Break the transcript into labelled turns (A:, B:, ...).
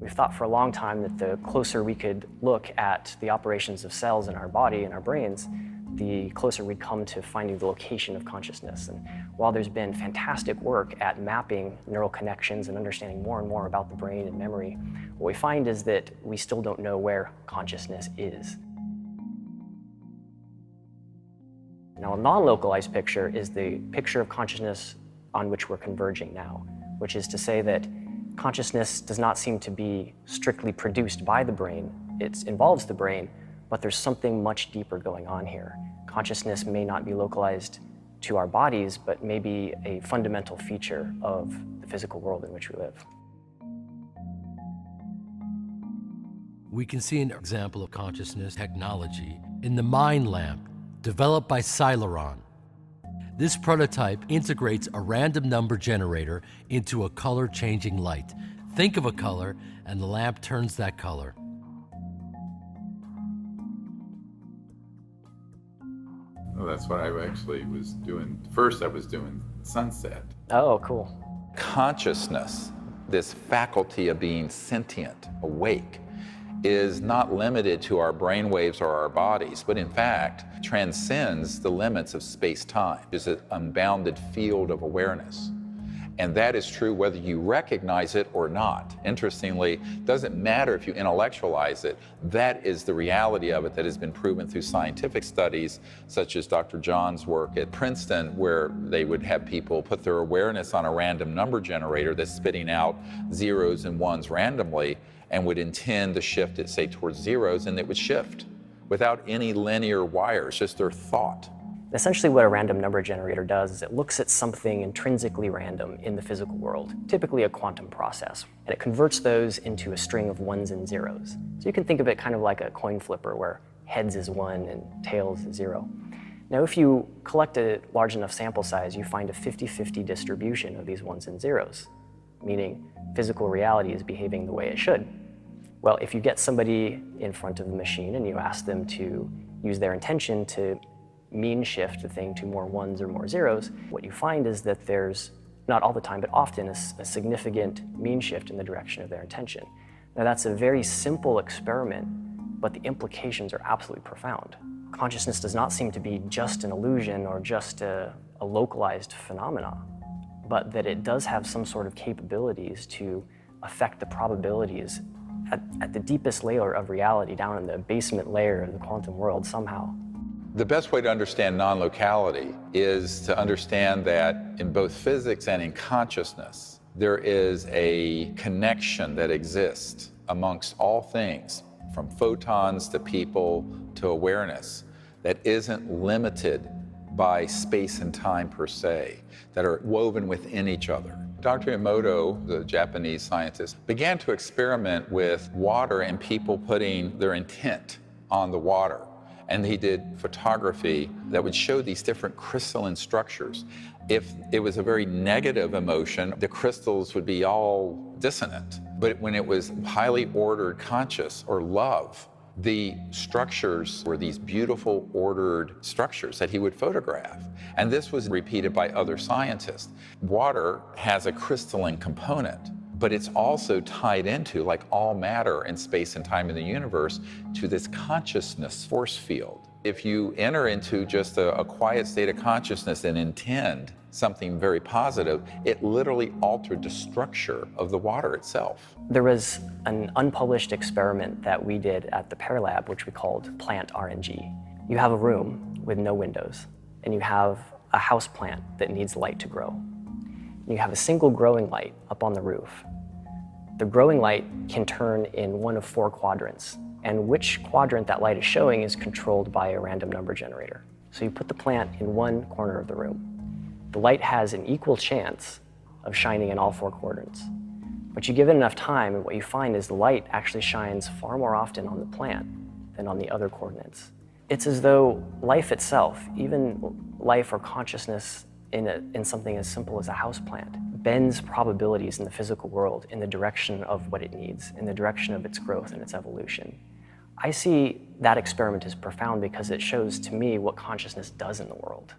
A: We've thought for a long time that the closer we could look at the operations of cells in our body and our brains, the closer we'd come to finding the location of consciousness. And while there's been fantastic work at mapping neural connections and understanding more and more about the brain and memory, what we find is that we still don't know where consciousness is. Now, a non-localized picture is the picture of consciousness on which we're converging now, which is to say that consciousness does not seem to be strictly produced by the brain. It involves the brain, but there's something much deeper going on here. Consciousness may not be localized to our bodies, but may be a fundamental feature of the physical world in which we live.
B: We can see an example of consciousness technology in the Mind Lamp, developed by Celeron. This prototype integrates a random number generator into a color-changing light. Think of a color, and the lamp turns that color.
C: Well, that's what I actually was doing. First, I was doing sunset.
A: Oh, cool.
D: Consciousness, this faculty of being sentient, awake, is not limited to our brain waves or our bodies, but in fact transcends the limits of space-time. It's an unbounded field of awareness. And that is true whether you recognize it or not. Interestingly, it doesn't matter if you intellectualize it. That is the reality of it that has been proven through scientific studies, such as Dr. John's work at Princeton, where they would have people put their awareness on a random number generator that's spitting out zeros and ones randomly, and would intend to shift it, say, towards zeros, and it would shift without any linear wires, just their thought.
A: Essentially what a random number generator does is it looks at something intrinsically random in the physical world, typically a quantum process, and it converts those into a string of ones and zeros. So you can think of it kind of like a coin flipper where heads is 1 and tails is 0. Now if you collect a large enough sample size, you find a 50-50 distribution of these ones and zeros, meaning physical reality is behaving the way it should. Well, if you get somebody in front of the machine and you ask them to use their intention to mean shift the thing to more ones or more zeros, what you find is that there's, not all the time, but often a significant mean shift in the direction of their intention. Now that's a very simple experiment, but the implications are absolutely profound. Consciousness does not seem to be just an illusion or just a localized phenomena, but that it does have some sort of capabilities to affect the probabilities at the deepest layer of reality, down in the basement layer of the quantum world somehow.
D: The best way to understand non-locality is to understand that in both physics and in consciousness, there is a connection that exists amongst all things, from photons to people to awareness, that isn't limited by space and time per se, that are woven within each other. Dr. Emoto, the Japanese scientist, began to experiment with water and people putting their intent on the water. And he did photography that would show these different crystalline structures. If it was a very negative emotion, the crystals would be all dissonant. But when it was highly ordered conscious or love, the structures were these beautiful ordered structures that he would photograph. And this was repeated by other scientists. Water has a crystalline component, but it's also tied into, like all matter in space and time in the universe, to this consciousness force field. If you enter into just a quiet state of consciousness and intend something very positive, it literally altered the structure of the water itself.
A: There was an unpublished experiment that we did at the Pear Lab, which we called Plant RNG. You have a room with no windows, and you have a house plant that needs light to grow. You have a single growing light up on the roof. The growing light can turn in one of 4 quadrants, and which quadrant that light is showing is controlled by a random number generator. So you put the plant in one corner of the room. The light has an equal chance of shining in all 4 quadrants. But you give it enough time, and what you find is the light actually shines far more often on the plant than on the other coordinates. It's as though life itself, even life or consciousness in something as simple as a houseplant, bends probabilities in the physical world in the direction of what it needs, in the direction of its growth and its evolution. I see that experiment as profound because it shows to me what consciousness does in the world.